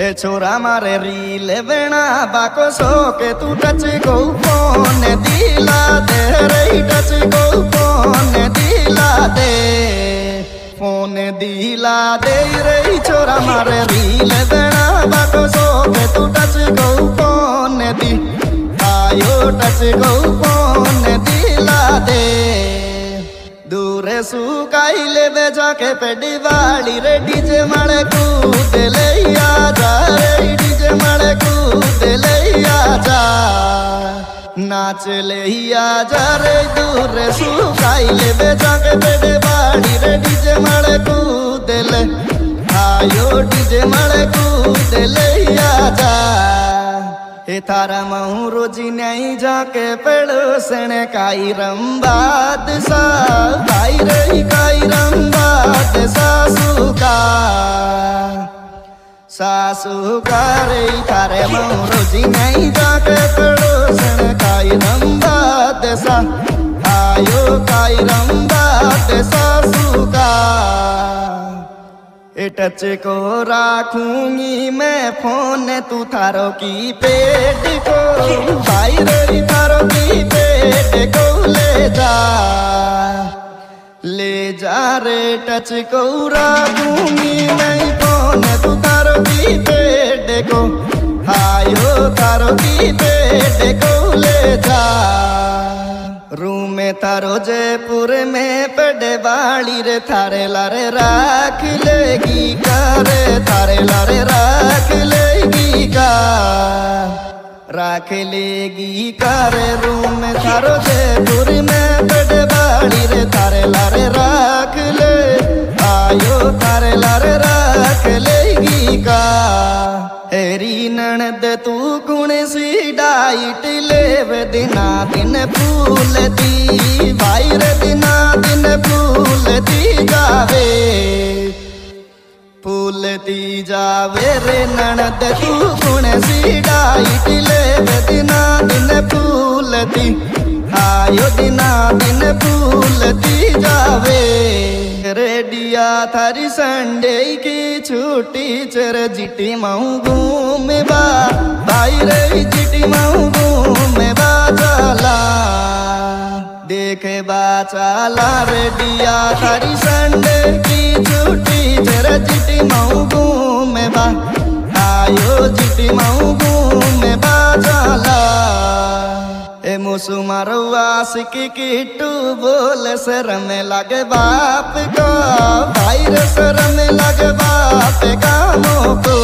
ए छोरा मारे रील बेना बाको सो के तू टच को फोन दिला दे रे टच को फोन दिला दे फोन दिला दे रे छोरा मारे रील बेना बाको सो के तू टच को फोन दी आयो टच को फोन दिला दे दूरे सुकाई ले बेजा के पेडी वाली रे डीजे माले कूद ले जा रे डीजे माले कूद ले जा नाच ले जा रे दूरे सुकाई ले बेजा के पेडी वाली रे डीजे माले कूद ले आयो डीजे माले कूद ले जा ए थारा महू रोजी नहीं जाके पेड़ो सने काई रंबाद सा भाई रही काई रंबाद सासू का रे थारे महू रोजी नहीं जाके पेड़ो सने काई रंबाद सा आयो काई रंबाद सासू का टच को राखूंगी मैं फोन तू थारो की पेट को भाई रे थारो की पेट को ले जा रे टच को राखूंगी मैं फोन तू थारो की पेट को आयो थारो की पेट को ले जा रूम में थारो जयपुर में पड़े बाड़ी रे थारे लारे राख लेगी करे थारे लारे राख लेगी करे रूम में थारो जयपुर में पड़े बाड़ी रे थारे लारे राख ले आयो थारे लारे राख लेगी का हेरी ननद तू कुण सी डाइट ले दिना दिन फूल दी भाई रे दिना दिन फूल दी जावे रे ननद तू कुण सी डाइट ले दिना दिन फूल दी आयो दिना दिन फूल दी जावे रेडिया थारी संडे की छुट्टी चर जिटी माऊ घूमे बा भाई रे जिटी माऊ घूमे बा चला देखे बा चला रेडिया थारी संडे की छुट्टी चर जिटी माऊ घूमे बा आयो जिटी माऊ घूमे बा चला ए मुसु मारो आशिक किट्टू बोल शर्म लगे बाप को भाई रे शर्म लगे बाप का मोको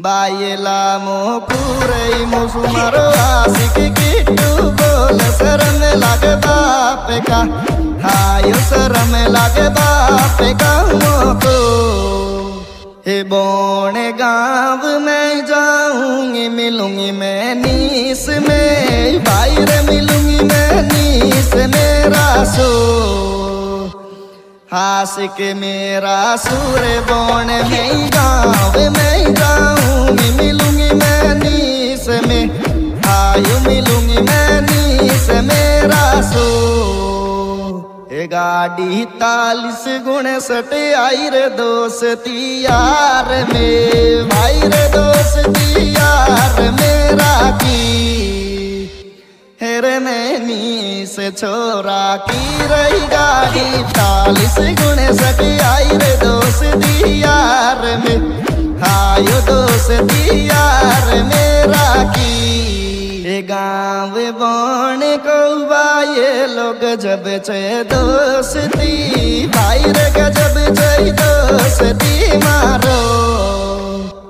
बायला मोकू रे मुसु मारो आशिक किट्टू बोल शर्म लगे बाप का हायो शर्म लगे बाप का मोको हे बोने गाँव में जाऊंगी मिलूंगी मैं नीस में भाई रे मिलूंगी मैं नीस मेरा सो हास के मेरा सूरे बोने में गाँव में जाऊंगी मिलूंगी मैं नीस में आयु मिलूंगी मैं नीस मेरा सो गाड़ी 40-59 आई रे दोस्ती यार में भाई रे दोस्ती यार मेरा की हेरे मैनी से छोरा की रही गाड़ी 40-59 आई रे दोस्ती यार में आयो दोस्ती यार मेरा की गाँव बन को ये लोग जब चे दोस्ती भाई रे गजब चे दोस्ती मारो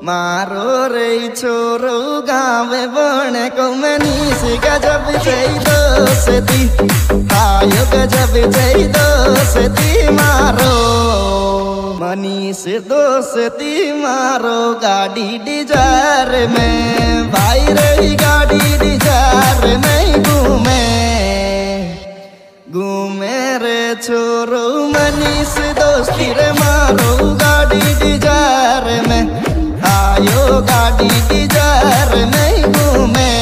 मारो रे छोरो गाँव बन को मनीष गजब चे दोस्ती आयो गजब चे दोस्ती मारो मनीष दोस्ती मारो गाड़ी डिजायर में भाई रे गाड़ी डिजायर में घूमे रे छोरो मनीष दोस्ती रे मारो गाड़ी डिजायर में आयो गाड़ी डिजायर में घूमे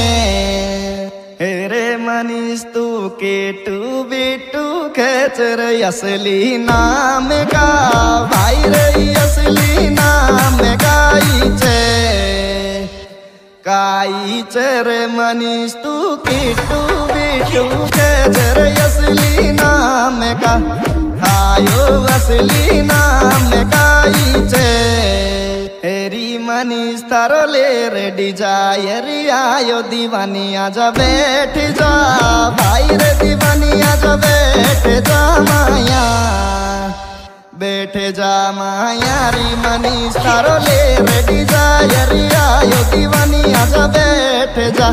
रे मनीष तू के टू बिटू खेचर असली नाम का भाई रे असली नाम का चेरे मनीष तू किट्टू बिट्टू चेरे असली नाम का आयो असली नाम का चे हेरी मनीष तारो ले रे डिजायर आयो दीवानी आजा बैठ जा भाई रे दीवानी आजा बैठ जा माया बैठ जा माया री मनीष तारो ले रे डिजायर आयो दीवानी आजा बैठ जा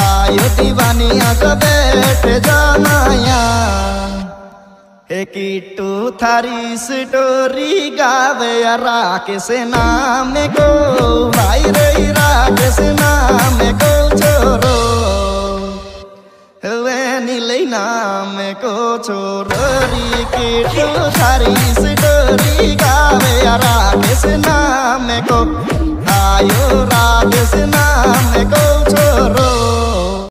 आयो दीवानी आजा बैठ जा माया हे किट्टू थारी स्टोरी गावे राकेश नाम को भाई रे राकेश नाम को छोरो वे नीले नाम को छोरो री किट्टू थारी स्टोरी गावे राकेश नाम को आयो राकेश नाम को